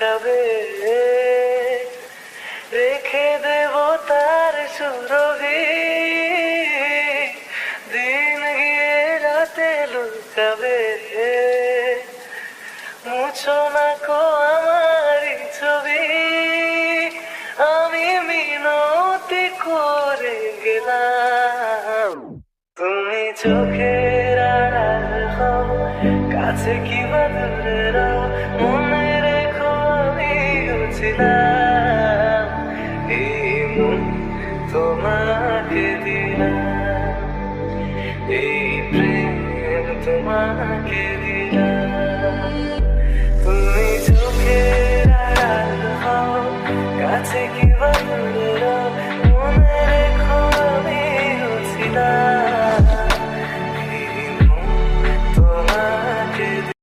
লুকাবে, রেখে দেব তার সুরভি, দিন গিয়ে রাতে লুকাবে। মুছো না কো আমারই ছবি, আমি মিনতি করে গেলাম। তুমি চোখের আড়াল হও, কাছে কি বা দূরে রও, মনে রেখো আমিও ছিলাম। এই মন তোমাকে দিলাম, এই প্রেম তোমাকে দিলাম।